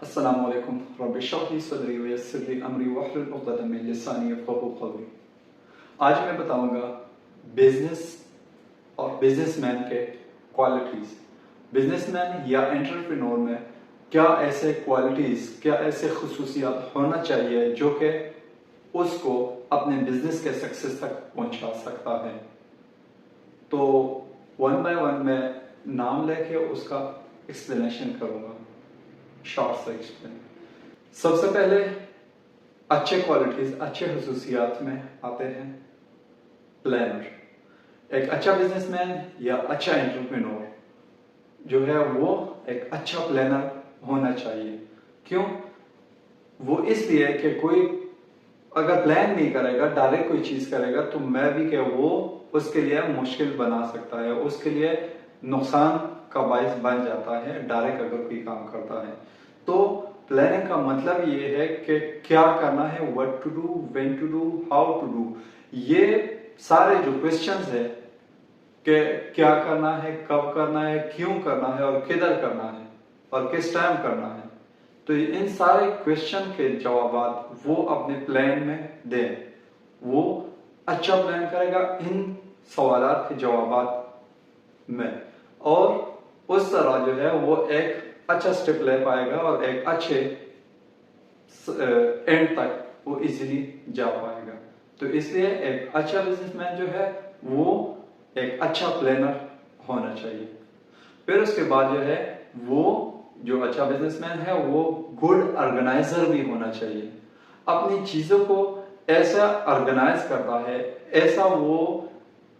अस्सलामु अलैकुम रब्बि इश्रह ली सदरी वयस्सिर ली अमरी वहलुल उक़दतम मिन लिसानी यफ़क़हू क़ौली। आज मैं बताऊंगा बिजनेस और बिजनेसमैन के क्वालिटीज़। बिजनेसमैन या एंटरप्रेन्योर में क्या ऐसे क्वालिटीज़, क्या ऐसे खुसूसियात होना चाहिए जो कि उसको अपने बिजनेस के सक्सेस तक पहुंचा सकता है। तो वन बाय वन मैं नाम लेके उसका एक्सप्लेनेशन करूंगा, शॉर्ट से एक्सप्लेन। सबसे पहले अच्छे क्वालिटीज, अच्छे खसूसियात में आते हैं प्लानर। एक अच्छा बिजनेसमैन या अच्छा एंटरप्रेन्योर जो है वो एक अच्छा प्लानर होना चाहिए। क्यों? वो इसलिए कि कोई अगर प्लान नहीं करेगा, डायरेक्ट कोई चीज करेगा तो मैं भी क्या वो उसके लिए मुश्किल बना सकता है, उसके लिए नुकसान का बायस बन जाता है डायरेक्ट अगर कोई काम करता है। तो प्लानिंग का मतलब ये है कि क्या करना है, what to do, when to do, how to do. ये सारे जो क्वेश्चंस है कि क्या करना है, कब करना है, क्यों करना है और किधर करना है और किस टाइम करना है, तो इन सारे क्वेश्चन के जवाब वो अपने प्लान में दे। वो अच्छा प्लान करेगा इन सवालात के जवाब में, और उस तरह जो है वो एक अच्छा स्टेप ले पाएगा और एक अच्छे एंड तक वो इजीली जा पाएगा। तो इसलिए एक अच्छा बिजनेसमैन जो है वो एक अच्छा प्लानर होना चाहिए। फिर उसके बाद जो है वो जो अच्छा बिजनेसमैन है वो गुड ऑर्गेनाइजर भी होना चाहिए। अपनी चीजों को ऐसा ऑर्गेनाइज करता है, ऐसा वो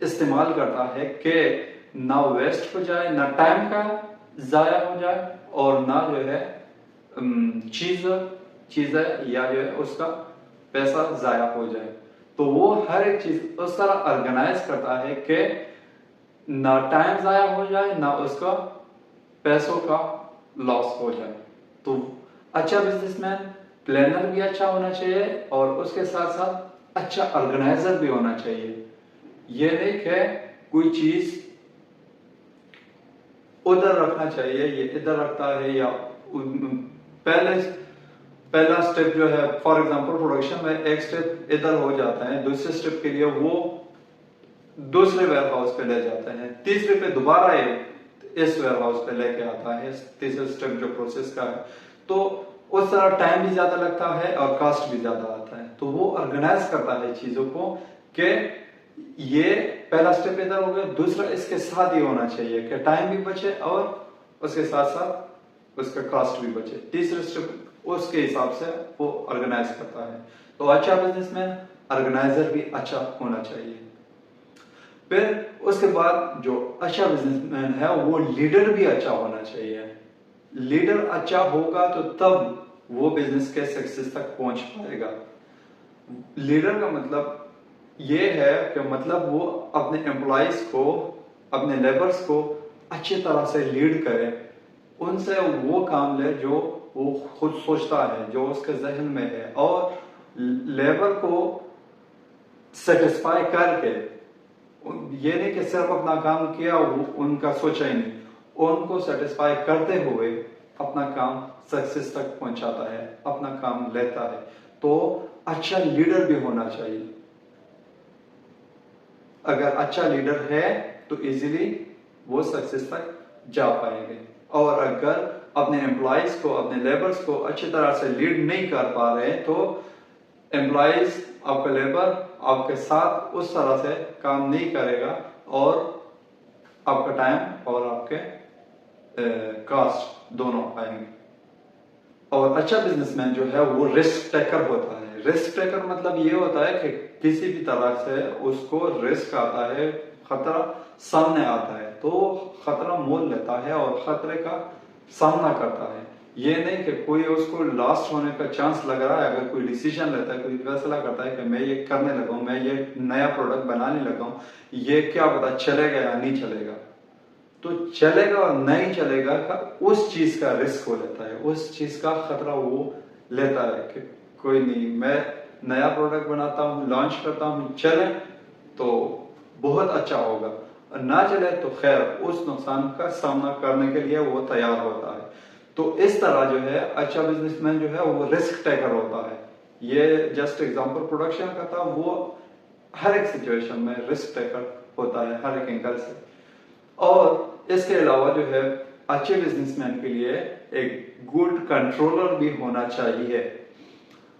इस्तेमाल करता है कि ना वेस्ट हो जाए, ना टाइम का जाया हो जाए और ना जो है चीजें या जो है उसका पैसा जाया हो जाए। तो वो हर एक चीज उस तरह ऑर्गेनाइज करता है कि ना टाइम जाया हो जाए, ना उसका पैसों का लॉस हो जाए। तो अच्छा बिजनेसमैन प्लानर भी अच्छा होना चाहिए और उसके साथ साथ अच्छा ऑर्गेनाइजर भी होना चाहिए। ये नहीं कि कोई चीज उधर रखना चाहिए, ये इधर रखता है, या पहला स्टेप जो है फॉर एग्जांपल प्रोडक्शन में एक स्टेप इधर हो जाता है, दूसरे स्टेप के लिए वो दूसरे वेयर हाउस पे ले जाते हैं, तीसरे पे दोबारा इस वेयर हाउस पे लेके आता है, तीसरे स्टेप जो प्रोसेस का है। तो उस तरह टाइम भी ज्यादा लगता है और कॉस्ट भी ज्यादा आता है। तो वो ऑर्गेनाइज करता है चीजों को कि ये पहला स्टेप इधर हो गया, दूसरा इसके साथ ही होना चाहिए कि टाइम भी बचे और उसके साथ साथ उसका कॉस्ट भी बचे। तीसरा स्टेप उसके हिसाब से वो ऑर्गेनाइज करता है। तो अच्छा बिजनेसमैन ऑर्गेनाइजर भी अच्छा होना चाहिए। फिर उसके बाद जो अच्छा बिजनेसमैन है वो लीडर भी अच्छा होना चाहिए। लीडर अच्छा होगा तो तब वो बिजनेस के सक्सेस तक पहुंच पाएगा। लीडर का मतलब ये है कि मतलब वो अपने एम्प्लॉइज को, अपने लेबर्स को अच्छी तरह से लीड करे, उनसे वो काम ले जो वो खुद सोचता है, जो उसके जहन में है, और लेबर को सेटिस्फाई करके, ये नहीं कि सिर्फ अपना काम किया वो उनका सोचा ही नहीं, उनको सेटिस्फाई करते हुए अपना काम सक्सेस तक पहुंचाता है, अपना काम लेता है। तो अच्छा लीडर भी होना चाहिए। अगर अच्छा लीडर है तो इजीली वो सक्सेस तक जा पाएंगे। और अगर अपने एम्प्लॉइज को, अपने लेबर्स को अच्छी तरह से लीड नहीं कर पा रहे तो एम्प्लॉइज, आपका लेबर आपके साथ उस तरह से काम नहीं करेगा और आपका टाइम और आपके कॉस्ट दोनों आएंगे। और अच्छा बिजनेसमैन जो है वो रिस्क टेकर होता है। रिस्क टेकर मतलब ये होता है कि किसी भी तरह से उसको रिस्क आता है, खतरा सामने आता है तो खतरा मोल लेता है और खतरे का सामना करता है। ये नहीं कि कोई उसको लॉस्ट होने का चांस लग रहा है, अगर कोई डिसीजन लेता है, कोई फैसला करता है कि मैं ये करने लगा हूं, मैं ये नया प्रोडक्ट बनाने लगा हूं, ये क्या पता चलेगा या नहीं चलेगा, तो चलेगा और नहीं चलेगा का उस चीज का रिस्क हो लेता है, उस चीज का खतरा वो लेता है कि कोई नहीं, मैं नया प्रोडक्ट बनाता हूँ, लॉन्च करता हूँ, चले तो बहुत अच्छा होगा और ना चले तो खैर, उस नुकसान का सामना करने के लिए वो तैयार होता है। तो इस तरह जो है अच्छा बिजनेसमैन जो है वो रिस्क टेकर होता है। ये जस्ट एग्जांपल प्रोडक्शन का था, वो हर एक सिचुएशन में रिस्क टेकर होता है हर एक एंगल से। और इसके अलावा जो है अच्छे बिजनेसमैन के लिए एक गुड कंट्रोलर भी होना चाहिए।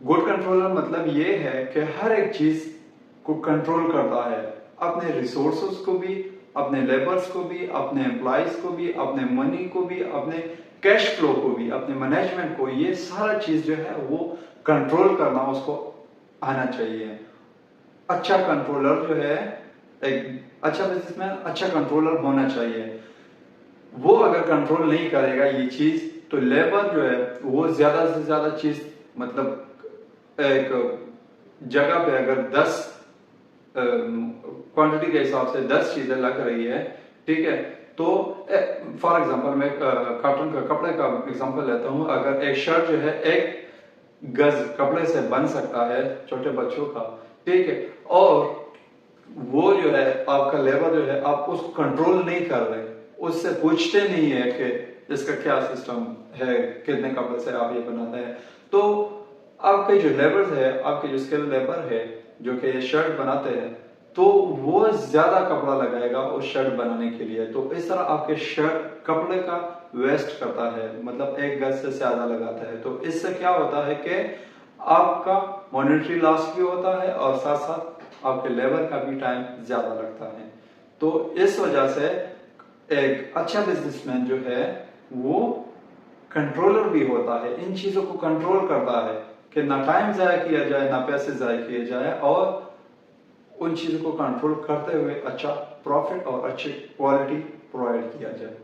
गुड कंट्रोलर मतलब ये है कि हर एक चीज को कंट्रोल करता है, अपने रिसोर्सेस को भी, अपने लेबर्स को भी, अपने एम्प्लॉइज को भी, अपने मनी को भी, अपने कैश फ्लो को भी, अपने मैनेजमेंट को, ये सारा चीज जो है वो कंट्रोल करना उसको आना चाहिए। अच्छा कंट्रोलर जो है, एक अच्छा बिजनेसमैन अच्छा कंट्रोलर होना चाहिए। वो अगर कंट्रोल नहीं करेगा ये चीज, तो लेबर जो है वो ज्यादा से ज्यादा चीज, मतलब एक जगह पे अगर 10 क्वांटिटी के हिसाब से 10 चीजें लग रही है, ठीक है, तो फॉर एग्जांपल मैं कॉटन का कपड़े का एग्जांपल लेता हूं। अगर एक शर्ट जो है 1 गज कपड़े से बन सकता है छोटे बच्चों का, ठीक है, और वो जो है आपका लेबर जो है आप उसको कंट्रोल नहीं कर रहे, उससे पूछते नहीं है कि इसका क्या सिस्टम है, कितने कपड़े से आप ये बनाते हैं, तो आपके जो लेबर है, आपके जो स्किल लेबर है जो कि ये शर्ट बनाते हैं, तो वो ज्यादा कपड़ा लगाएगा उस शर्ट बनाने के लिए। तो इस तरह आपके शर्ट कपड़े का वेस्ट करता है, मतलब 1 गज से ज्यादा लगाता है। तो इससे क्या होता है कि आपका मॉनेटरी लॉस भी होता है और साथ साथ आपके लेबर का भी टाइम ज्यादा लगता है। तो इस वजह से एक अच्छा बिजनेसमैन जो है वो कंट्रोलर भी होता है, इन चीजों को कंट्रोल करता है कि ना टाइम जाया किया जाए, ना पैसे जाया किए जाए, और उन चीजों को कंट्रोल करते हुए अच्छा प्रॉफिट और अच्छी क्वालिटी प्रोवाइड किया जाए।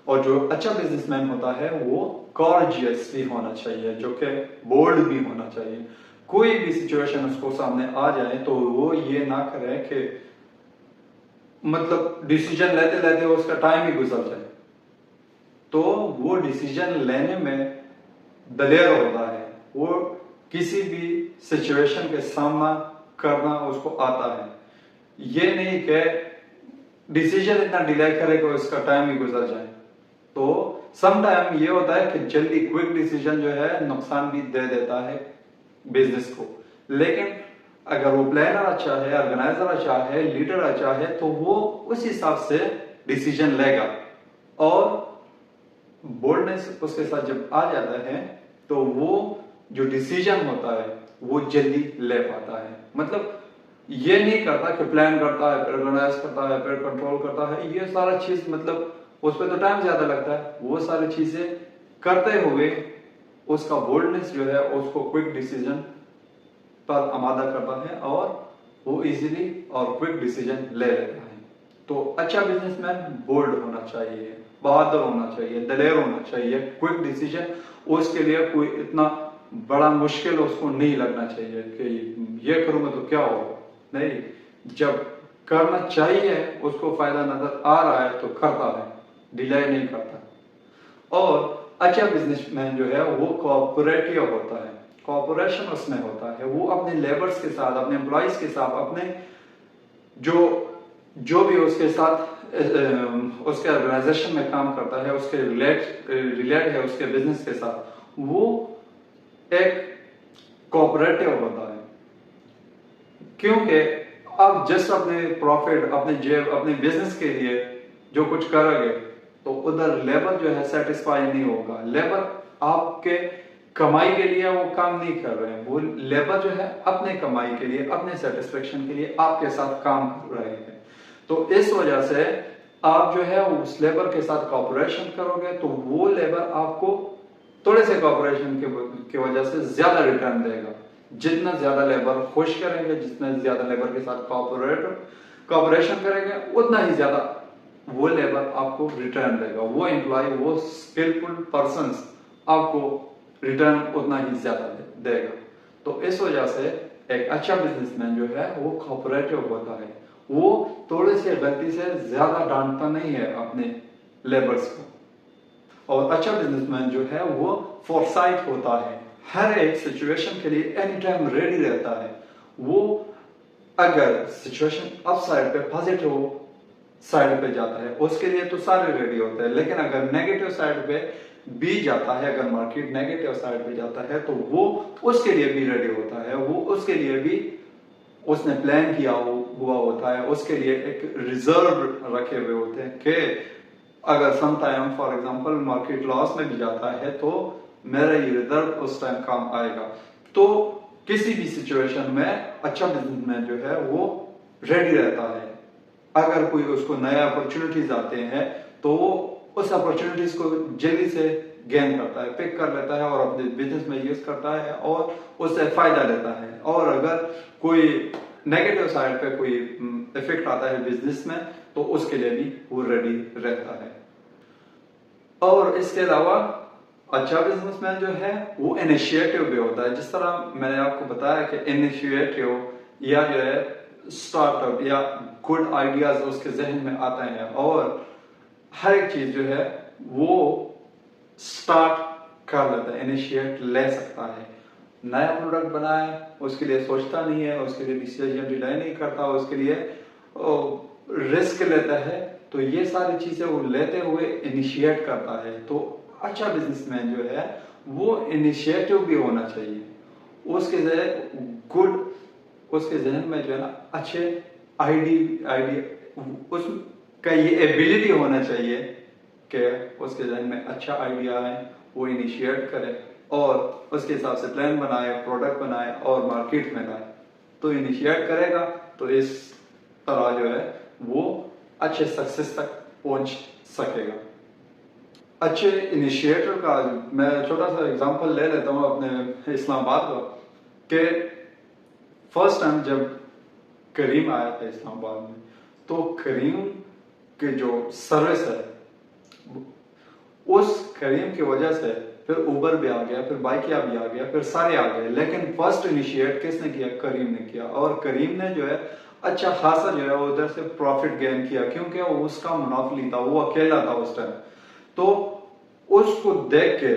और जो अच्छा बिजनेसमैन होता है वो कॉर्जियस भी होना चाहिए, जो कि बोल्ड भी होना चाहिए। कोई भी सिचुएशन उसको सामने आ जाए तो वो ये ना करे कि मतलब डिसीजन लेते लेते उसका टाइम ही गुजर जाए। तो वो डिसीजन लेने में दलेर होता है, वो किसी भी सिचुएशन के सामना करना उसको आता है। ये नहीं कि डिसीजन इतना डिले करे कि उसका टाइम ही गुजर जाए। तो सम टाइम ये होता है कि जल्दी क्विक डिसीजन जो है नुकसान भी दे देता है बिजनेस को, लेकिन अगर वो प्लानर अच्छा है, ऑर्गेनाइजर अच्छा है, लीडर अच्छा है, तो वो उस हिसाब से डिसीजन लेगा। और बोल्डनेस उसके साथ जब आ जाता है तो वो जो डिसीजन होता है वो जल्दी ले पाता है। मतलब ये नहीं करता कि प्लान करता है, फिर ऑर्गेनाइज करता है, फिर कंट्रोल करता है, ये सारा चीज मतलब उस पर तो टाइम ज्यादा लगता है। वो सारी चीजें करते हुए उसका बोल्डनेस जो है उसको क्विक डिसीजन पर आमादा करता है और वो इजीली और क्विक डिसीजन ले लेता है। तो अच्छा बिजनेसमैन बोल्ड होना चाहिए, बहादुर होना चाहिए, दलेर होना चाहिए। क्विक डिसीजन उसके लिए कोई इतना बड़ा मुश्किल उसको नहीं लगना चाहिए कि ये करूंगा तो क्या होगा, नहीं, जब करना चाहिए उसको फायदा नजर आ रहा है तो करता है, डिले नहीं करता। और अच्छा बिजनेसमैन जो है वो कोऑपरेटिव होता है, कोऑपरेशन उसमें होता है। वो अपने लेबर्स के साथ, अपने एम्प्लॉइज के साथ, अपने जो भी उसके साथ उसके ऑर्गेनाइजेशन में काम करता है, उसके रिलेट है उसके बिजनेस के साथ, वो एक कोऑपरेटिव होता है। क्योंकि आप जस्ट अपने प्रॉफिट, अपने जेब, अपने बिजनेस के लिए जो कुछ करोगे तो उधर लेबर जो है सेटिस्फाई नहीं होगा। लेबर आपके कमाई के लिए वो काम नहीं कर रहे हैं, वो लेबर जो है अपने कमाई के लिए, अपने सेटिस्फेक्शन के लिए आपके साथ काम कर रहे हैं। तो इस वजह से आप जो है उस लेबर के साथ कॉपरेशन करोगे तो वो लेबर आपको थोड़े से कॉपरेशन की वजह से ज्यादा रिटर्न देगा। जितना ज्यादा लेबर खुश करेंगे, जितना ज्यादा लेबर के साथ कॉपरेशन करेंगे, उतना ही ज्यादा वो लेबर आपको रिटर्न देगा। वो एम्प्लॉय, वो स्किलफुल पर्सन आपको रिटर्न उतना ही ज्यादा देगा। तो इस वजह से एक अच्छा बिजनेसमैन जो है वो कोऑपरेटिव होता है, वो थोड़ी सी गलती से ज्यादा डांटता नहीं है अपने लेबर्स को। और अच्छा बिजनेसमैन जो है वो फोरसाइट होता है, हर एक सिचुएशन के लिए एनी टाइम रेडी रहता है। वो अगर सिचुएशन अपसाइड पे पॉजिटिव साइड पे जाता है उसके लिए तो सारे रेडी होते हैं, लेकिन अगर नेगेटिव साइड पे भी जाता है, अगर मार्केट नेगेटिव साइड पे जाता है तो वो उसके लिए भी रेडी होता है, वो उसके लिए भी उसने प्लान किया हुआ होता है, उसके लिए एक रिजर्व रखे हुए होते हैं कि अगर some time for example market loss में भी जाता है तो मेरा ये रिजर्व उस टाइम काम आएगा। तो किसी भी सिचुएशन में अच्छा बिजनेसमैन जो है वो रेडी रहता है। अगर कोई उसको नया अपॉर्चुनिटीज आते हैं तो वो उस अपॉर्चुनिटीज को जल्दी से गेन करता है, पिक कर लेता है और अपने बिजनेस में यूज करता है और उससे फायदा लेता है। और अगर कोई नेगेटिव साइड पे कोई इफेक्ट आता है बिजनेस में तो उसके लिए भी वो रेडी रहता है। और इसके अलावा अच्छा बिजनेसमैन जो है वो इनिशिएटिव भी होता है। जिस तरह मैंने आपको बताया कि इनिशिएटिव या जो है स्टार्टअप या गुड आइडियाज उसके जहन में आते हैं और हर एक चीज जो है वो स्टार्ट कर लेता है, इनिशिएट ले सकता है। नया प्रोडक्ट बनाए उसके लिए सोचता नहीं है, उसके लिए डिसीजन डिले नहीं करता, उसके लिए रिस्क लेता है। तो ये सारी चीजें वो लेते हुए इनिशिएट करता है। तो अच्छा बिजनेसमैन जो है वो इनिशिएटिव भी होना चाहिए, उसके गुड उसके जहन में जो है ना अच्छे आइडिया उसका ये एबिलिटी होना चाहिए कि उसके जहन में अच्छा आइडिया है, वो इनिशिएट करे और उसके हिसाब से प्लान बनाए, प्रोडक्ट बनाए और मार्केट में लाए। तो इनिशिएट करेगा तो इस तरह जो है वो अच्छे सक्सेस तक पहुंच सकेगा। अच्छे इनिशिएटर का मैं छोटा सा एग्जांपल ले लेता हूं अपने इस्लामाबाद का कि फर्स्ट टाइम जब करीम आया था इस्लामाबाद में तो करीम के जो सर्विस है उस करीम की वजह से फिर उबर भी आ गया, फिर बाइकिया भी आ गया, फिर सारे आ गए। लेकिन फर्स्ट इनिशिएट किसने किया? करीम ने किया। और करीम ने जो है अच्छा खासा जो है उधर से प्रॉफिट गेन किया क्योंकि वो उसका मुनाफली था, वो अकेला था उस टाइम। तो उसको देख के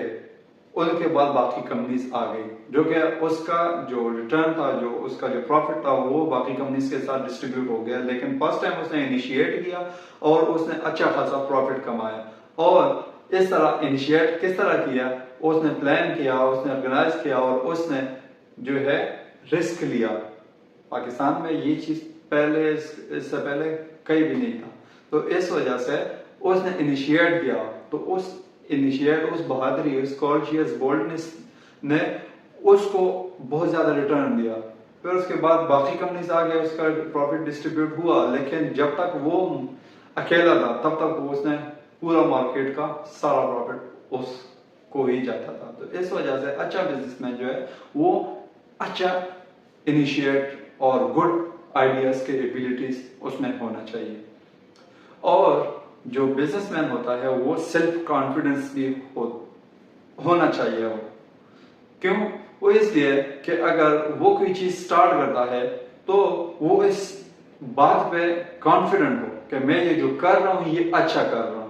उनके बाद बाकी कंपनीज आ गई जो कि उसका जो रिटर्न था, जो उसका जो प्रॉफिट था वो बाकी कंपनीज के साथ डिस्ट्रीब्यूट हो गया। लेकिन फर्स्ट टाइम उसने इनिशिएट किया और उसने अच्छा खासा प्रॉफिट कमाया। और इस तरह इनिशिएट किस तरह किया? उसने प्लान किया, उसने ऑर्गेनाइज किया और उसने जो है रिस्क लिया। पाकिस्तान में ये चीज पहले इससे पहले कहीं भी नहीं था। तो इस वजह से उसने इनिशिएट किया। तो उस बहादुरी, उस कॉर्जियस बोल्डनेस ने उसको बहुत ज्यादा रिटर्न दिया। फिर उसके बाद बाकी कंपनीज आ गए, उसका प्रॉफिट डिस्ट्रीब्यूट हुआ। लेकिन जब तक वो अकेला था तब तक उसने पूरा मार्केट का सारा प्रॉफिट उसको ही जाता था। तो इस वजह से अच्छा बिजनेसमैन जो है वो अच्छा इनिशिएट और गुड आइडियाज के एबिलिटीज उसमें होना चाहिए। और जो बिजनेसमैन होता है वो सेल्फ कॉन्फिडेंस भी होना चाहिए। वो क्यों? वो इसलिए कि अगर वो कोई चीज स्टार्ट करता है तो वो इस बात पे कॉन्फिडेंट हो कि मैं ये जो कर रहा हूं ये अच्छा कर रहा हूं।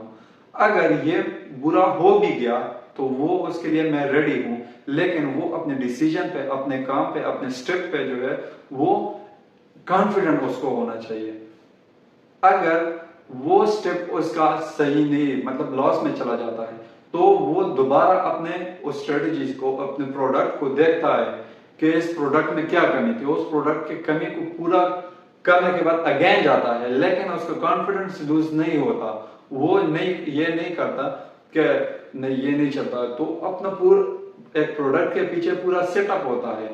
अगर ये बुरा हो भी गया तो वो उसके लिए मैं रेडी हूं, लेकिन वो अपने डिसीजन पे, अपने काम पे, अपने स्टेप पे जो है वो कॉन्फिडेंट उसको होना चाहिए। अगर वो स्टेप उसका सही नहीं, मतलब लॉस में चला जाता है, तो वो दोबारा अपने उस स्ट्रेटजीज को, अपने प्रोडक्ट को देखता है कि इस प्रोडक्ट में क्या कमी थी। उस प्रोडक्ट की कमी को पूरा करने के बाद अगेन जाता है, लेकिन उसका कॉन्फिडेंस लूज नहीं होता। वो ये नहीं करता कि नहीं ये नहीं चलता। तो अपना पूरा एक प्रोडक्ट के पीछे पूरा सेटअप होता है।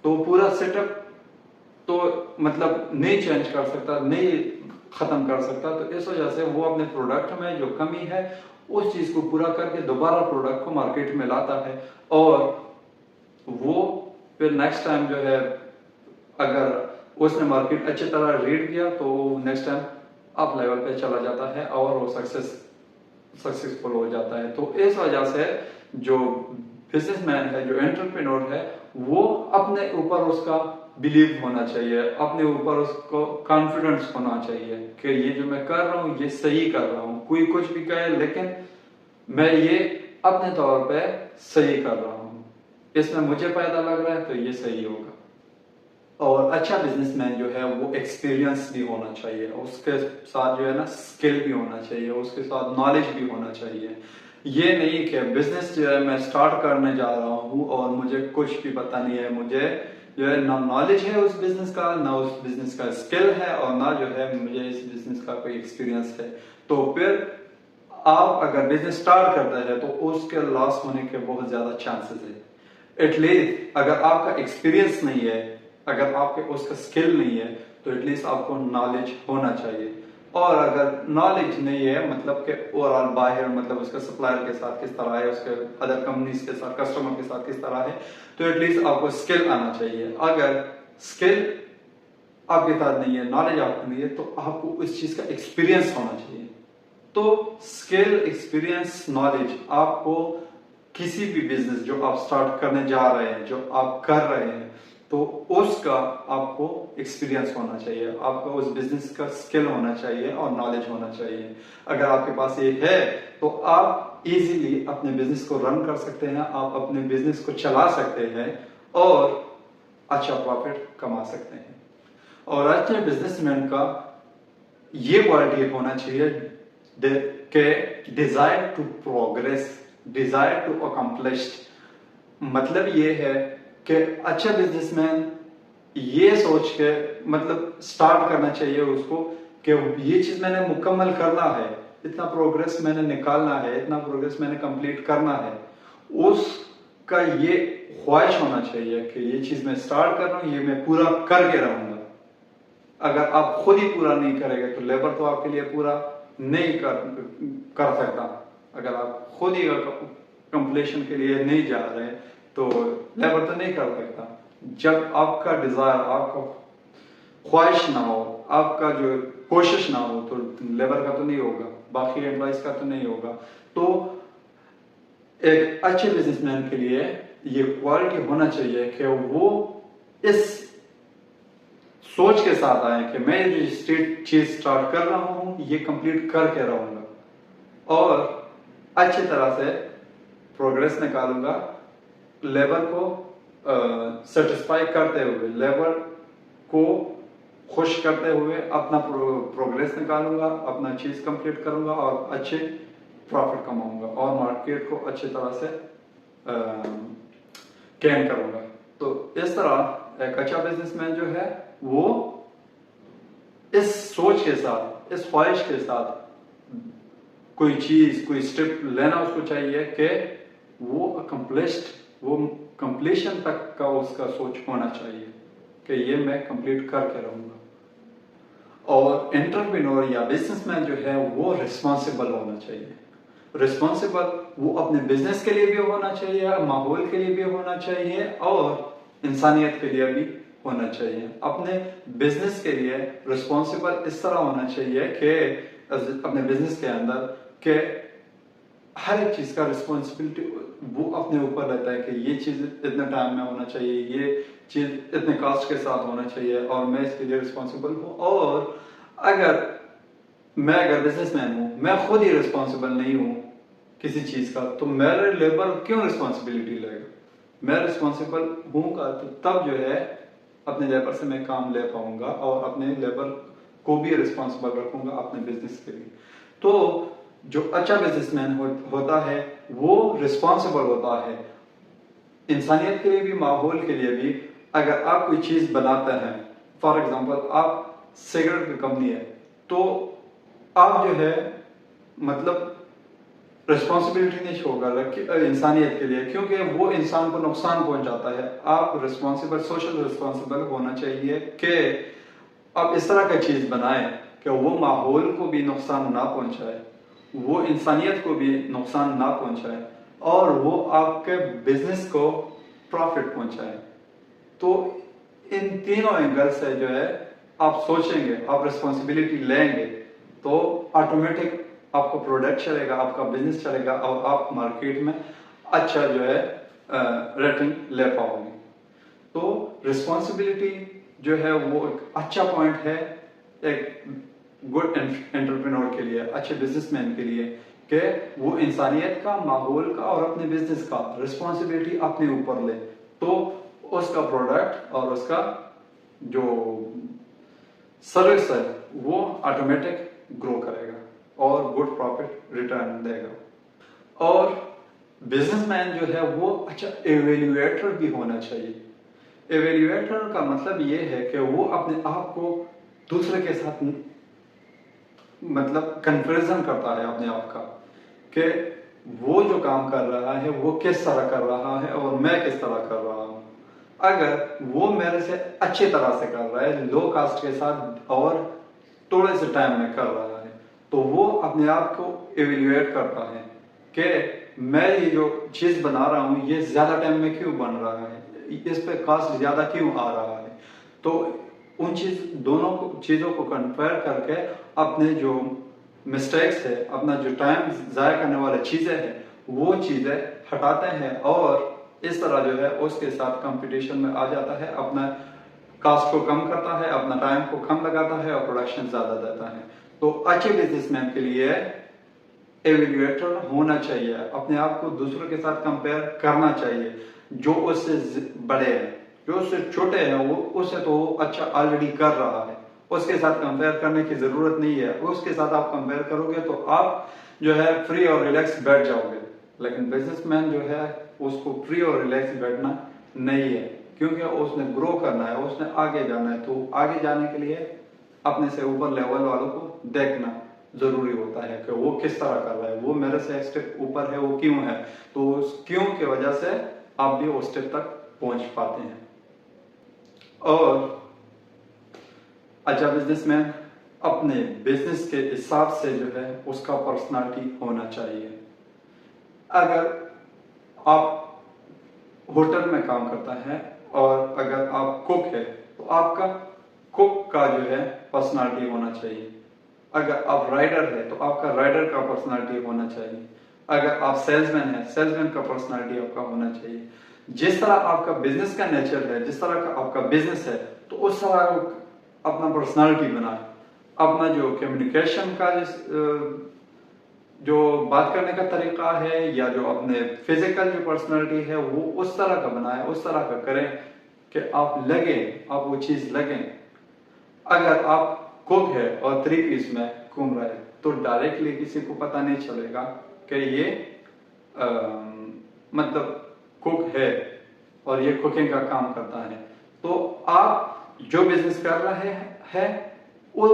तो पूरा सेटअप तो मतलब नहीं चेंज कर सकता, नहीं खत्म कर सकता। तो इस वजह से वो अपने प्रोडक्ट में जो कमी है उस चीज को पूरा करके दोबारा प्रोडक्ट को मार्केट में लाता है। और वो फिर नेक्स्ट टाइम जो है अगर उसने मार्केट अच्छी तरह रीड किया तो नेक्स्ट टाइम अप लेवल पे चला जाता है और वो सक्सेसफुल हो जाता है। तो इस वजह से जो बिजनेसमैन है, जो एंटरप्रेन्योर है, वो अपने ऊपर उसका बिलीव होना चाहिए, अपने ऊपर उसको कॉन्फिडेंस होना चाहिए कि ये जो मैं कर रहा हूं ये सही कर रहा हूं। कोई कुछ भी कहे लेकिन मैं ये अपने तौर पे सही कर रहा हूं, इसमें मुझे फायदा लग रहा है तो ये सही होगा। और अच्छा बिजनेसमैन जो है वो एक्सपीरियंस भी होना चाहिए, उसके साथ जो है ना स्किल भी होना चाहिए, उसके साथ नॉलेज भी होना चाहिए। ये नहीं कि बिजनेस जो है मैं स्टार्ट करने जा रहा हूँ और मुझे कुछ भी पता नहीं है, मुझे जो है ना नॉलेज है उस बिजनेस का, ना उस बिजनेस का स्किल है, और ना जो है मुझे इस बिजनेस का कोई एक्सपीरियंस है। तो फिर आप अगर बिजनेस स्टार्ट करते हैं तो उसके लॉस होने के बहुत ज्यादा चांसेस है। एटलीस्ट अगर आपका एक्सपीरियंस नहीं है, अगर आपके उसका स्किल नहीं है, तो एटलीस्ट आपको नॉलेज होना चाहिए। और अगर नॉलेज नहीं है, मतलब कि ओवरऑल बाहर, मतलब उसके सप्लायर के साथ किस तरह है, उसके अदर कंपनीज के साथ, कस्टमर के साथ किस तरह है, तो एटलीस्ट आपको स्किल आना चाहिए। अगर स्किल आपके पास नहीं है, नॉलेज आपको नहीं है, तो आपको उस चीज का एक्सपीरियंस होना चाहिए। तो स्किल, एक्सपीरियंस, नॉलेज आपको किसी भी बिजनेस जो आप स्टार्ट करने जा रहे हैं, जो आप कर रहे हैं, तो उसका आपको एक्सपीरियंस होना चाहिए, आपको उस बिजनेस का स्किल होना चाहिए और नॉलेज होना चाहिए। अगर आपके पास ये है तो आप इजीली अपने बिजनेस को रन कर सकते हैं, आप अपने बिजनेस को चला सकते हैं और अच्छा प्रॉफिट कमा सकते हैं। और अच्छे बिजनेसमैन का ये क्वालिटी होना चाहिए कि desire to progress, desire to accomplish. मतलब ये है कि अच्छा बिजनेसमैन ये सोच के मतलब स्टार्ट करना चाहिए उसको कि ये चीज मैंने मुकम्मल करना है, इतना प्रोग्रेस मैंने निकालना है, इतना प्रोग्रेस मैंने कंप्लीट करना है। उसका ये ख्वाहिश होना चाहिए कि ये चीज मैं स्टार्ट कर रहा हूं, ये मैं पूरा करके रहूंगा। अगर आप खुद ही पूरा नहीं करेंगे तो लेबर तो आपके लिए पूरा नहीं कर सकता। अगर आप खुद ही कंप्लीशन के लिए नहीं जा रहे तो लेबर तो नहीं कर सकता। जब आपका डिजायर, आपका ख्वाहिश ना हो, आपका जो कोशिश ना हो, तो लेबर का तो नहीं होगा, बाकी एम्प्लॉइज का तो नहीं होगा। तो एक अच्छे बिजनेसमैन के लिए ये क्वालिटी होना चाहिए कि वो इस सोच के साथ आए कि मैं रजिस्ट्रेड चीज स्टार्ट कर रहा हूं, ये कंप्लीट करके रहूंगा और अच्छी तरह से प्रोग्रेस निकालूंगा, लेबर को सेटिस्फाई करते हुए, लेबर को खुश करते हुए अपना प्रोग्रेस निकालूंगा, अपना चीज कंप्लीट करूंगा और अच्छे प्रॉफिट कमाऊंगा और मार्केट को अच्छी तरह से गेन करूंगा। तो इस तरह एक अच्छा बिजनेसमैन जो है वो इस सोच के साथ, इस ख्वाहिश के साथ कोई चीज, कोई स्टेप लेना उसको चाहिए कि वो अकम्प्लिश्ड, वो कंप्लीशन तक का उसका सोच होना चाहिए कि ये मैं कंप्लीट करके रहूंगा। और एंटरप्रेन्योर या बिजनेसमैन जो है वो रिस्पॉन्सिबल होना चाहिए। रिस्पॉन्सिबल वो अपने बिजनेस के लिए भी होना चाहिए, माहौल के लिए भी होना चाहिए और इंसानियत के लिए भी होना चाहिए। अपने बिजनेस के लिए रिस्पॉन्सिबल इस तरह होना चाहिए कि अपने बिजनेस के अंदर कि हर एक चीज का रिस्पॉन्सिबिलिटी वो अपने ऊपर रहता है कि ये चीज इतने टाइम में होना चाहिए, ये चीज इतने कॉस्ट के साथ होना चाहिए और मैं इसके लिए रिस्पॉन्सिबल हूँ। और अगर बिजनेसमैन हूँ, मैं खुद ही रिस्पॉन्सिबल नहीं हूँ किसी चीज का, तो मेरे लेबर क्यों रिस्पॉन्सिबिलिटी लेगा? मैं रिस्पॉन्सिबल हूँ तो तब जो है अपने लेबर से मैं काम ले पाऊंगा और अपने लेबर को भी रिस्पॉन्सिबल रखूंगा अपने बिजनेस के लिए। तो जो अच्छा बिजनेसमैन होता है वो रिस्पॉन्सिबल होता है इंसानियत के लिए भी, माहौल के लिए भी। अगर आप कोई चीज बनाते हैं, फॉर एग्जांपल आप सिगरेट की कंपनी है, तो आप जो है मतलब रिस्पॉन्सिबिलिटी नहीं छोड़गा इंसानियत के लिए, क्योंकि वो इंसान को नुकसान पहुंचाता है। आप रिस्पॉन्सिबल, सोशल रिस्पॉन्सिबल होना चाहिए कि आप इस तरह का चीज बनाएं कि वो माहौल को भी नुकसान ना पहुंचाए, वो इंसानियत को भी नुकसान ना पहुंचाए और वो आपके बिजनेस को प्रॉफिट पहुंचाए। तो इन तीनों एंगल से जो है आप सोचेंगे, आप रिस्पॉन्सिबिलिटी लेंगे, तो ऑटोमेटिक आपका प्रोडक्ट चलेगा, आपका बिजनेस चलेगा और आप मार्केट में अच्छा जो है रेटिंग ले पाओगे। तो रिस्पॉन्सिबिलिटी जो है वो एक अच्छा पॉइंट है एक गुड एंटरप्रेन्योर के लिए, अच्छे बिजनेसमैन के लिए, कि वो इंसानियत का, माहौल का और अपने बिजनेस का रिस्पॉन्सिबिलिटी अपने ऊपर ले, तो उसका प्रोडक्ट और उसका जो सर्विस है वो ऑटोमेटिक ग्रो करेगा और गुड प्रॉफिट रिटर्न देगा। और बिजनेसमैन जो है वो अच्छा एवेल्युएटर भी होना चाहिए। एवेल्युएटर का मतलब ये है कि वो अपने आप को दूसरे के साथ मतलब कंपैरिजन करता है अपने आप का, कि वो जो काम कर रहा है वो किस तरह कर रहा है और मैं किस तरह कर रहा हूं। अगर वो मेरे से अच्छी तरह से कर रहा है, लो कास्ट के साथ और थोड़े से टाइम में कर रहा है, तो वो अपने आप को एवेल्युएट करता है कि मैं ये जो चीज बना रहा हूं ये ज्यादा टाइम में क्यों बन रहा है, इस पे कॉस्ट ज्यादा क्यों आ रहा है। तो उन दोनों चीजों को कंपेयर करके अपने जो मिस्टेक्स है, अपना जो टाइम जाया करने वाली चीजें हैं वो चीजें हटाते हैं और इस तरह जो है उसके साथ कंपटीशन में आ जाता है, अपना कॉस्ट को कम करता है, अपना टाइम को कम लगाता है और प्रोडक्शन ज्यादा देता है। तो अच्छे बिजनेसमैन के लिए एवेल्युएटर होना चाहिए, अपने आप को दूसरों के साथ कंपेयर करना चाहिए। जो उससे बड़े हैं, जो उससे छोटे हैं, वो उससे तो अच्छा ऑलरेडी कर रहा है, उसके साथ कंपेयर करने की जरूरत नहीं है। उसके साथ आप कंपेयर करोगे तो आप जो है फ्री और रिलैक्स बैठ जाओगे, लेकिन बिजनेसमैन जो है उसको फ्री और रिलैक्स बैठना नहीं है, क्योंकि उसने ग्रो करना है, उसने आगे जाना है। तो आगे जाने के लिए अपने से ऊपर लेवल वालों को देखना जरूरी होता है कि वो किस तरह कर रहा है, वो मेरे से एक स्टेप ऊपर है, वो क्यों है। तो उस क्यों की वजह से आप भी उस स्टेप तक पहुंच पाते हैं। और अच्छा बिजनेसमैन अपने बिजनेस के हिसाब से जो है उसका पर्सनालिटी होना चाहिए। अगर आप होटल में काम करता है और अगर आप कुक है तो आपका कुक का जो है पर्सनालिटी होना चाहिए। अगर आप राइडर है तो आपका राइडर का पर्सनालिटी होना चाहिए। अगर आप सेल्समैन है, सेल्समैन का पर्सनालिटी आपका होना चाहिए। जिस तरह आपका बिजनेस का नेचर है, जिस तरह का आपका बिजनेस है, तो उस तरह अपना पर्सनालिटी बनाए। अपना जो कम्युनिकेशन का जो बात करने का तरीका है या जो अपने फिजिकल जो पर्सनालिटी है वो उस तरह का बनाए, उस तरह का करें कि आप लगे, आप वो चीज लगे। अगर आप कुक है और 3 पीस में घूम रहे तो डायरेक्टली किसी को पता नहीं चलेगा कि ये मतलब कुक है और ये कुकिंग का काम करता है। तो आप जो बिजनेस कर रहे हैं वो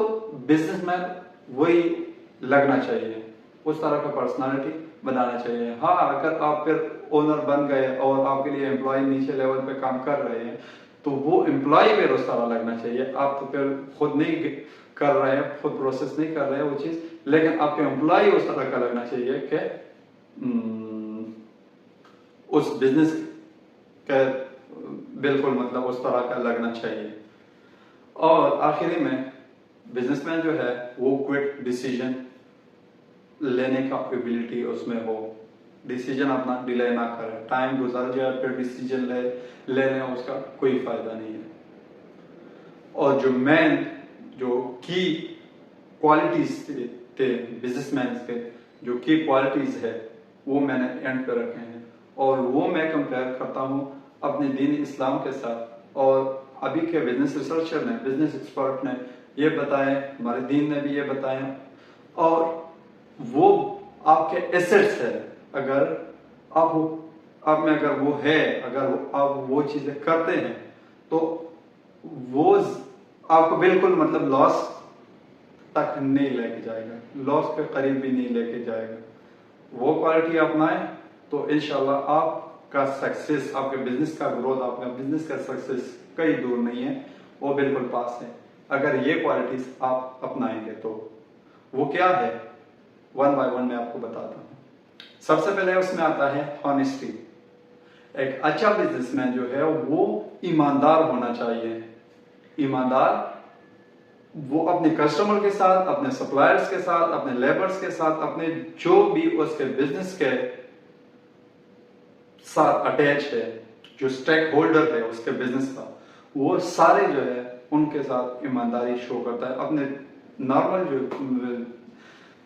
बिजनेसमैन वही लगना चाहिए, उस तरह का पर्सनालिटी बनाना चाहिए। हाँ, अगर आप फिर ओनर बन गए और आपके लिए एम्प्लॉय नीचे लेवल पे काम कर रहे हैं तो वो एम्प्लॉय फिर उस तरह लगना चाहिए। आप तो फिर खुद नहीं कर रहे हैं, खुद प्रोसेस नहीं कर रहे हैं वो चीज, लेकिन आपके एम्प्लॉय उस तरह का लगना चाहिए कि उस बिजनेस के बिल्कुल मतलब उस तरह का लगना चाहिए। और आखिरी में बिजनेसमैन जो है वो क्विक डिसीजन लेने का एबिलिटी उसमें हो, डिसीजन अपना डिले ना करे। टाइम गुजर जाए फिर डिसीजन लेने उसका कोई फायदा नहीं है। और जो मेन जो की क्वालिटीज थे बिजनेसमैन के, जो की क्वालिटीज है वो मैंने एंड पे रखे हैं और वो मैं कंपेयर करता हूँ अपने दीन इस्लाम के साथ। और अभी के बिजनेस रिसर्चर ने, बिजनेस एक्सपर्ट ने ये बताए, हमारे दीन ने भी ये बताए, और वो आपके एसेट्स है। अगर आप में अगर वो है, अगर आप वो चीजें करते हैं तो वो आपको बिल्कुल मतलब लॉस तक नहीं लेके जाएगा, लॉस के करीब भी नहीं लेके जाएगा। वो क्वालिटी अपनाएं तो इंशाल्लाह आपका सक्सेस, आपके बिजनेस का ग्रोथ, आपका बिजनेस का सक्सेस कहीं दूर नहीं है, वो बिल्कुल पास है। अगर ये क्वालिटीज आप अपनाएंगे तो वो क्या है, वन बाय वन मैं आपको बताता हूं। सबसे पहले उसमें आता है ऑनेस्टी। एक अच्छा बिजनेसमैन जो है वो ईमानदार होना चाहिए। ईमानदार वो अपने कस्टमर के साथ, अपने सप्लायर्स के साथ, अपने लेबर्स के साथ, अपने जो भी उसके बिजनेस के साथ अटैच है, जो स्टेक होल्डर है उसके बिजनेस का, वो सारे जो है उनके साथ ईमानदारी शो करता है। अपने नॉर्मल जो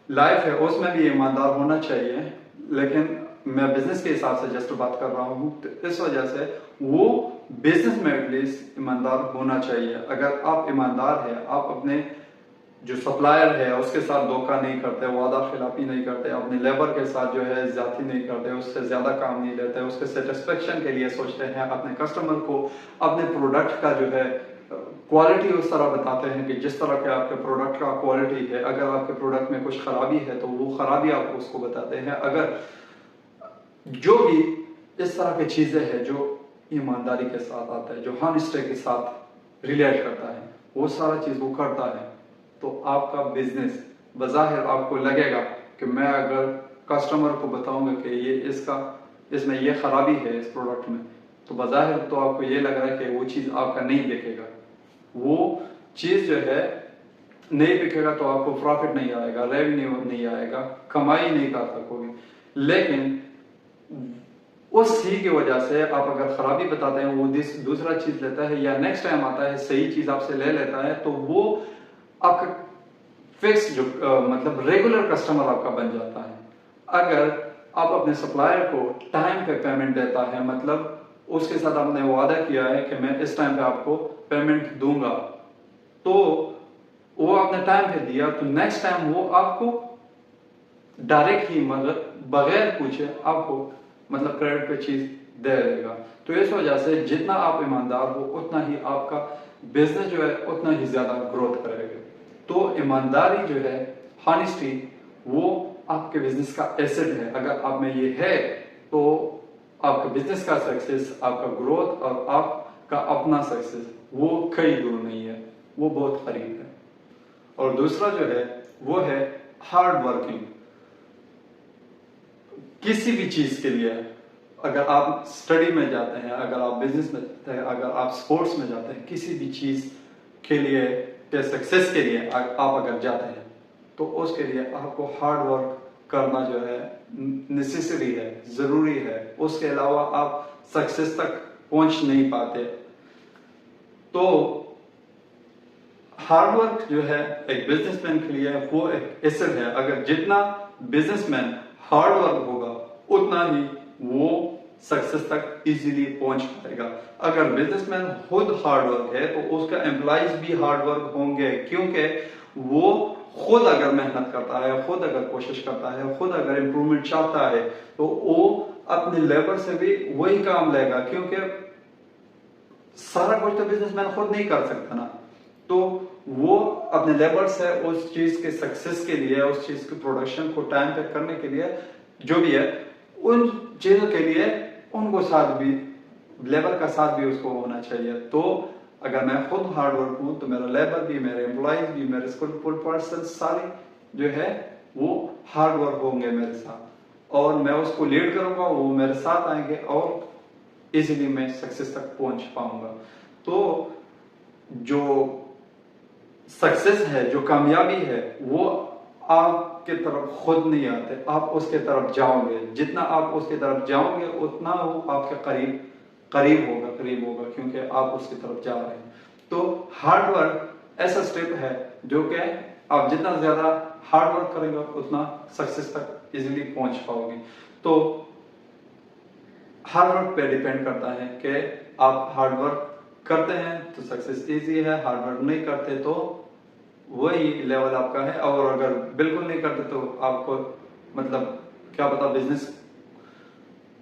लाइफ है उसमें भी ईमानदार होना चाहिए, लेकिन मैं बिजनेस के हिसाब से जस्ट बात कर रहा हूं। तो इस वजह से वो बिजनेस में एटलीस्ट ईमानदार होना चाहिए। अगर आप ईमानदार है, आप अपने जो सप्लायर है उसके साथ धोखा नहीं करते, वादा खिलाफी नहीं करते, अपने लेबर के साथ जो है ज्यादती नहीं करते, उससे ज्यादा काम नहीं लेते, उसके सेटिस्फेक्शन के लिए सोचते हैं, अपने कस्टमर को अपने प्रोडक्ट का जो है क्वालिटी उस तरह बताते हैं कि जिस तरह के आपके प्रोडक्ट का क्वालिटी है, अगर आपके प्रोडक्ट में कुछ खराबी है तो वो खराबी आपको उसको बताते हैं। अगर जो भी इस तरह की चीजें हैं जो ईमानदारी के साथ आता है, जो हॉनेस्टी के साथ रिलेट करता है, वो सारा चीज वो करता है, तो आपका बिजनेस बज़ाहिर आपको लगेगा कि मैं अगर कस्टमर को बताऊंगा कि ये इसमें ये खराबी है इस प्रोडक्ट में, तो बज़ाहिर तो आपको ये लग रहा है कि वो चीज आपका नहीं बिकेगा, वो चीज जो है नहीं बिकेगा, तो आपको प्रॉफिट नहीं आएगा, रेवेन्यू नहीं आएगा, कमाई नहीं कर सकोगे। लेकिन उस ही की वजह से आप अगर खराबी बताते हैं, वो दूसरा चीज लेता है या नेक्स्ट टाइम आता है सही चीज आपसे ले लेता है, तो वो आपका फिक्स जो मतलब रेगुलर कस्टमर आपका बन जाता है। अगर आप अपने सप्लायर को टाइम पे पेमेंट देता है, मतलब उसके साथ आपने वादा किया है कि मैं इस टाइम पे आपको पेमेंट दूंगा, तो वो आपने टाइम पे दिया, तो नेक्स्ट टाइम वो आपको डायरेक्ट ही मगर बगैर पूछे आपको मतलब क्रेडिट पे चीज दे देगा। तो इस वजह से जितना आप ईमानदार हो उतना ही आपका बिजनेस जो है उतना ही ज्यादा ग्रोथ करेगा। तो ईमानदारी जो है, हॉनेस्टी, वो आपके बिजनेस का एसेट है। अगर आप में ये है तो आपका बिजनेस का सक्सेस, आपका ग्रोथ और आपका अपना सक्सेस वो कहीं दूर नहीं है, वो बहुत करीब है। और दूसरा जो है वो है हार्ड वर्किंग। किसी भी चीज के लिए, अगर आप स्टडी में जाते हैं, अगर आप बिजनेस में जाते हैं, अगर आप स्पोर्ट्स में जाते हैं, किसी भी चीज के लिए के सक्सेस के लिए आप अगर जाते हैं, तो उसके लिए आपको हार्ड वर्क करना जो है नेसेसरी है, जरूरी है। उसके अलावा आप सक्सेस तक पहुंच नहीं पाते। तो हार्ड वर्क जो है एक बिजनेसमैन के लिए वो एक एसेट है। अगर जितना बिजनेसमैन हार्ड वर्क होगा उतना ही वो सक्सेस तक इजीली पहुंच पाएगा। अगर बिजनेसमैन खुद हार्ड वर्क है तो उसका एम्प्लॉइज भी हार्ड वर्क होंगे, क्योंकि वो खुद अगर मेहनत करता है, खुद अगर कोशिश करता है, खुद अगर इंप्रूवमेंट चाहता है, तो वो अपने लेबर से भी वही काम लेगा, क्योंकि सारा कुछ तो बिजनेसमैन खुद नहीं कर सकता ना। तो वो अपने लेबर से उस चीज के सक्सेस के लिए, उस चीज के प्रोडक्शन को टाइम पे करने के लिए, जो भी है उन चीजों के लिए उनको साथ भी, लेबर का साथ भी उसको होना चाहिए। तो अगर मैं खुद हार्ड वर्क हूं तो मेरा लेबर भी, मेरे एम्प्लॉइज भी, मेरे स्कूल पर्सन सारे जो है वो हार्ड वर्क होंगे मेरे साथ, और मैं उसको लीड करूंगा, वो मेरे साथ आएंगे और इजीली मैं सक्सेस तक पहुंच पाऊंगा। तो जो सक्सेस है, जो कामयाबी है, वो आपके तरफ खुद नहीं आते, आप उसके तरफ जाओगे। जितना आप उसके तरफ जाओगे उतना वो आपके करीब होगा, क्योंकि आप उसकी तरफ जा रहे हैं। तो हार्ड वर्क ऐसा स्टेप है जो कि आप जितना ज्यादा हार्ड वर्क करेंगे उतना सक्सेस तक इजीली पहुंच पाओगे। तो हार्ड वर्क पे डिपेंड करता है कि आप हार्ड वर्क करते हैं तो सक्सेस इजी है, हार्ड वर्क नहीं करते तो वही लेवल आपका है, और अगर बिल्कुल नहीं करते तो आपको मतलब क्या पता बिजनेस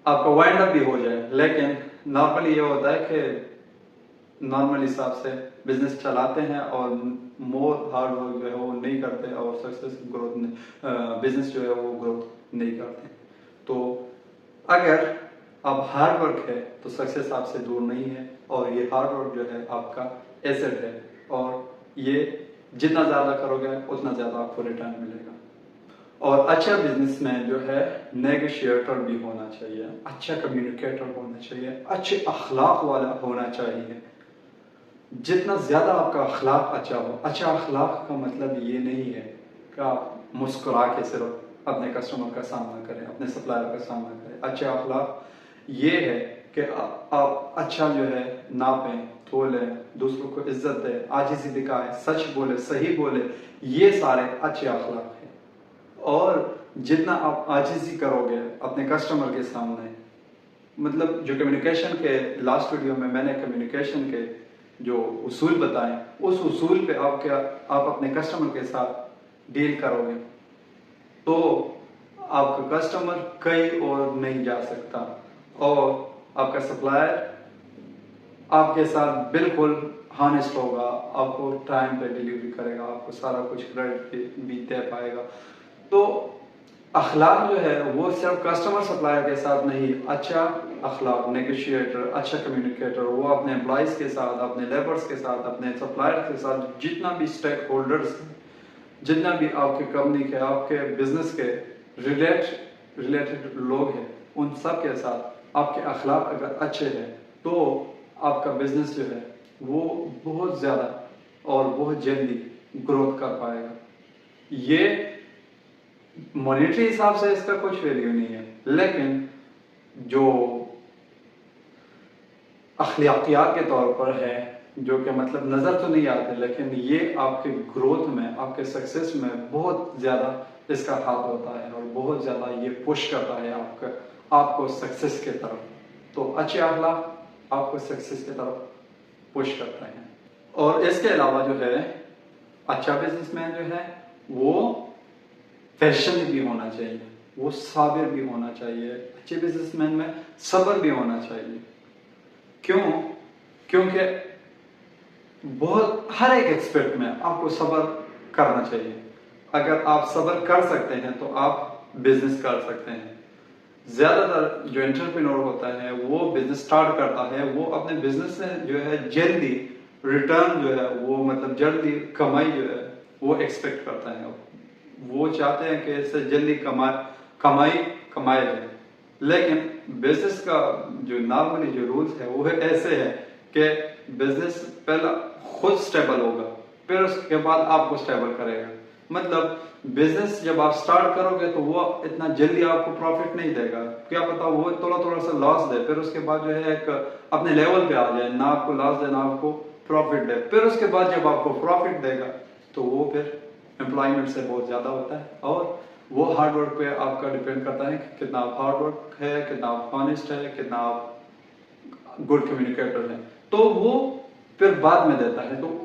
आपका वाइंड अप भी हो जाए। लेकिन नॉर्मली ये होता है कि नॉर्मल हिसाब से बिजनेस चलाते हैं और मोर हार्ड वर्क जो है वो नहीं करते, और सक्सेस ग्रोथ बिजनेस जो है वो ग्रोथ नहीं करते। तो अगर आप हार्ड वर्क है तो सक्सेस आपसे दूर नहीं है, और ये हार्ड वर्क जो है आपका एसेट है, और ये जितना ज्यादा करोगे उतना ज्यादा आपको रिटर्न मिलेगा। और अच्छा बिजनेसमैन जो है नेगोशिएटर भी होना चाहिए, अच्छा कम्युनिकेटर होना चाहिए, अच्छे अखलाक वाला होना चाहिए। जितना ज्यादा आपका अखलाक अच्छा हो, अच्छा अखलाक का मतलब ये नहीं है कि आप मुस्कुरा के सिर्फ अपने कस्टमर का सामना करें, अपने सप्लायर का सामना करें। अच्छा अखलाक ये है कि आप अच्छा जो है नापें, तोलें, दूसरों को इज्जत दें, आजिज़ी दिखाएं, सच बोले, सही बोले, ये सारे अच्छे अखलाक हैं। और जितना आप आजिज़ी करोगे अपने कस्टमर के सामने, मतलब जो कम्युनिकेशन के लास्ट वीडियो में मैंने कम्युनिकेशन के जो उसूल बताए, उस उसूल पे आप अपने कस्टमर के साथ डील करोगे तो आपका कस्टमर कहीं और नहीं जा सकता और आपका सप्लायर आपके साथ बिल्कुल हॉनेस्ट होगा, आपको टाइम पे डिलीवरी करेगा, आपको सारा कुछ क्रेडिट भी दे पाएगा। तो अखलाक जो है वो सिर्फ कस्टमर सप्लायर के साथ नहीं, अच्छा अखलाक, नेगोशिएटर, अच्छा कम्युनिकेटर, वो अपने एम्प्लॉयज के साथ, अपने लेबर्स के साथ, अपने सप्लायर के साथ, जितना भी स्टेक होल्डर्स, जितना भी आपके कंपनी के, आपके बिजनेस के रिलेटेड लोग हैं, उन सब के साथ आपके अखलाक अगर अच्छे हैं तो आपका बिजनेस जो है वो बहुत ज्यादा और बहुत जल्दी ग्रोथ कर पाएगा। ये मॉनेटरी हिसाब से इसका कुछ वैल्यू नहीं है, लेकिन जो अखलाकियात के तौर पर है, जो कि मतलब नजर तो नहीं आते, लेकिन ये आपके ग्रोथ में, आपके सक्सेस में बहुत ज्यादा इसका हाथ होता है और बहुत ज्यादा ये पुश करता है आपको सक्सेस की तरफ। तो अच्छे अखलाक आपको सक्सेस की तरफ पुश करते हैं। और इसके अलावा जो है अच्छा बिजनेसमैन जो है वो पैशन भी होना चाहिए, वो साबिर भी होना चाहिए। अच्छे बिजनेसमैन में सब्र भी होना चाहिए। क्यों? क्योंकि बहुत हर एक एक्सपेक्ट में आपको सब्र करना चाहिए। अगर आप सब्र कर सकते हैं तो आप बिजनेस कर सकते हैं। ज्यादातर जो एंटरप्रेन्योर होता है वो बिजनेस स्टार्ट करता है, वो अपने बिजनेस से जो है जल्दी रिटर्न जो है वो मतलब जल्दी कमाई जो है वो एक्सपेक्ट करता है। वो चाहते हैं कि इससे जल्दी कमाई कमाए जाए। लेकिन बिजनेस का जो नॉर्मली जो रूल्स है वो ऐसे है कि बिजनेस पहला खुद स्टेबल होगा, फिर उसके बाद आपको स्टेबल करेगा। मतलब बिजनेस जब आप स्टार्ट करोगे तो वो इतना जल्दी आपको प्रॉफिट नहीं देगा, क्या पता वो थोड़ा थोड़ा सा लॉस दे, फिर उसके बाद जो है एक अपने लेवल पे आ जाए, ना आपको लॉस दे ना आपको प्रॉफिट दे। फिर उसके बाद जब आपको प्रॉफिट देगा तो वो फिर एम्प्लॉयमेंट से बहुत ज्यादा होता है और वो हार्ड वर्क पे आपका डिपेंड करता है कि कितना आप हार्ड वर्क है, कितना आप ऑनेस्ट है, कितना आप गुड कम्युनिकेटर है, तो वो फिर बाद में देता है। तो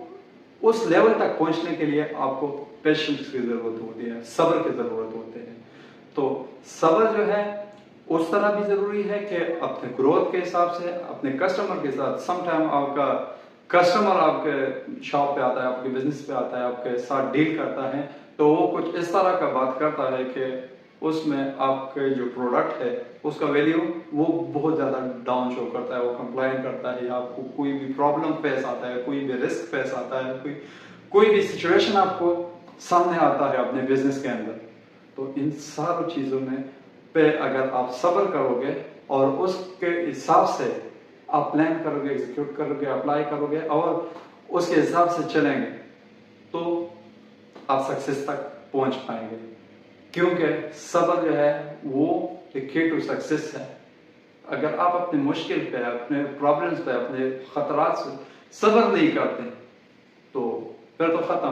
उस लेवल तक पहुंचने के लिए आपको पेशेंस की जरूरत होती है, सब्र की जरूरत होती है। तो सब्र जो है उस तरह भी जरूरी है कि अपने ग्रोथ के हिसाब से, अपने कस्टमर के साथ, समटाइम आपका कस्टमर आपके शॉप पे आता है, आपके बिजनेस पे आता है, आपके साथ डील करता है, तो वो कुछ इस तरह का बात करता है कि उसमें आपके जो प्रोडक्ट है उसका वैल्यू वो बहुत ज्यादा डाउन शो करता है, वो कंप्लेन करता है, आपको कोई भी प्रॉब्लम फेस आता है, कोई भी रिस्क फेस आता है, कोई भी सिचुएशन आपको सामने आता है अपने बिजनेस के अंदर, तो इन सारी चीजों में पे अगर आप सब्र करोगे और उसके हिसाब से आप प्लान करोगे, एग्जीक्यूट करोगे, अप्लाई करोगे और उसके हिसाब से चलेंगे तो आप सक्सेस तक पहुंच पाएंगे। क्योंकि सब्र जो है वो की टू सक्सेस है। अगर आप अपने मुश्किल पे, अपने प्रॉब्लम्स पे, अपने खतरात से सब्र नहीं करते तो फिर तो खत्म,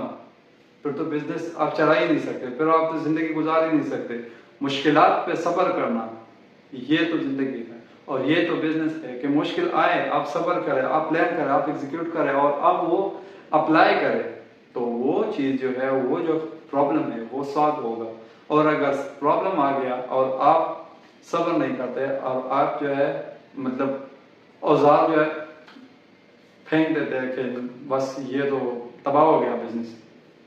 फिर तो बिजनेस आप चला ही नहीं सकते, फिर आप तो जिंदगी गुजार ही नहीं सकते। मुश्किलात पे सब्र करना ये तो जिंदगी है और ये तो बिजनेस है कि मुश्किल आए आप सब्र करें, आप प्लान करें, आप एग्जीक्यूट करें और अब वो अप्लाई करें तो वो चीज जो है, वो जो प्रॉब्लम है वो सॉल्व होगा। और अगर प्रॉब्लम आ गया और आप सब्र नहीं करते और आप जो है मतलब औजार जो है फेंक देते हैं कि बस ये तो तबाह हो गया बिजनेस,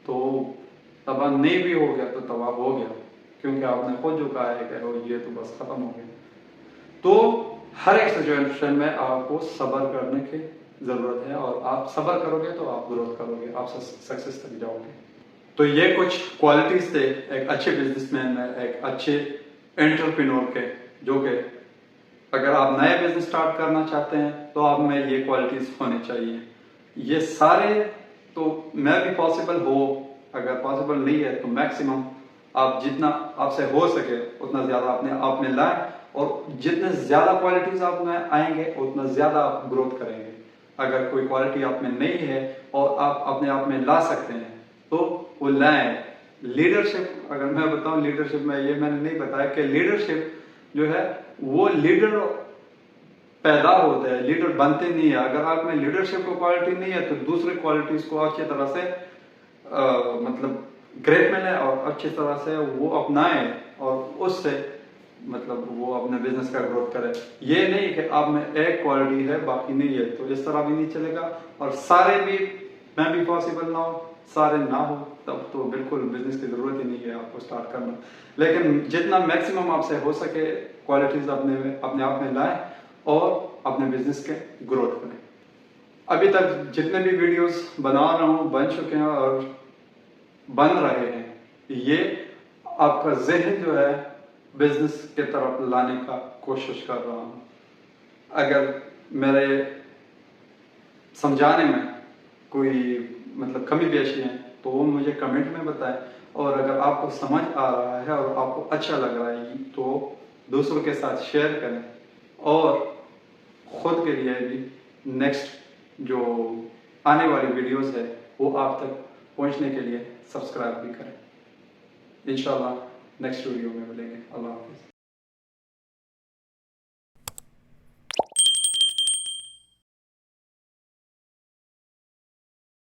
तो तबाह नहीं भी हो गया तो तबाह हो गया, क्योंकि आपने खुद जो कहा है कि ये तो बस खत्म हो गया। तो हर एक सिचुएशन में आपको सब्र करने की जरूरत है और आप सब्र करोगे तो आप ग्रोथ करोगे, आप सक्सेस तक जाओगे। तो ये कुछ क्वालिटीज थे एक अच्छे बिजनेसमैन में, एक अच्छे एंटरप्रेन्योर के, जो कि अगर आप नया बिजनेस स्टार्ट करना चाहते हैं तो आप में ये क्वालिटीज होनी चाहिए। ये सारे तो मैं भी पॉसिबल हो, अगर पॉसिबल नहीं है तो मैक्सिमम आप जितना आपसे हो सके उतना ज्यादा अपने आप में लाएं और जितने ज्यादा क्वालिटीज आप में आएंगे उतना ज्यादा आप ग्रोथ करेंगे। अगर कोई क्वालिटी आप में नहीं है और आप अपने आप में ला सकते हैं तो वो लाएं। लीडरशिप, अगर मैं बताऊं लीडरशिप में, ये मैंने नहीं बताया कि लीडरशिप जो है वो लीडर पैदा होते हैं, लीडर बनते नहीं है। अगर आप में लीडरशिप की क्वालिटी नहीं है तो दूसरी क्वालिटीज को अच्छी तरह से मतलब ग्रेप मिले और अच्छी तरह से वो अपनाए और उससे मतलब वो अपने बिजनेस का ग्रोथ करे। ये नहीं कि आप में एक क्वालिटी है बाकी नहीं है, तो इस तरह भी नहीं चलेगा। और सारे भी मैं भी पॉसिबल ना हो, सारे ना हो, तब तो बिल्कुल बिजनेस की जरूरत ही नहीं है आपको स्टार्ट करना। लेकिन जितना मैक्सिमम आपसे हो सके क्वालिटीज अपने आप में लाएं और अपने बिजनेस के ग्रोथ करें। अभी तक जितने भी वीडियोस बना रहा हूं बन चुके हैं और बन रहे हैं, ये आपका जहन जो है बिजनेस के तरफ लाने का कोशिश कर रहा हूं। अगर मेरे समझाने में कोई मतलब कमी पेशी है तो वो मुझे कमेंट में बताएं, और अगर आपको समझ आ रहा है और आपको अच्छा लग रहा है तो दूसरों के साथ शेयर करें, और खुद के लिए भी नेक्स्ट जो आने वाली वीडियोस है वो आप तक पहुंचने के लिए सब्सक्राइब भी करें। इंशाल्लाह नेक्स्ट वीडियो में मिलेंगे। अल्लाह हाफिज़।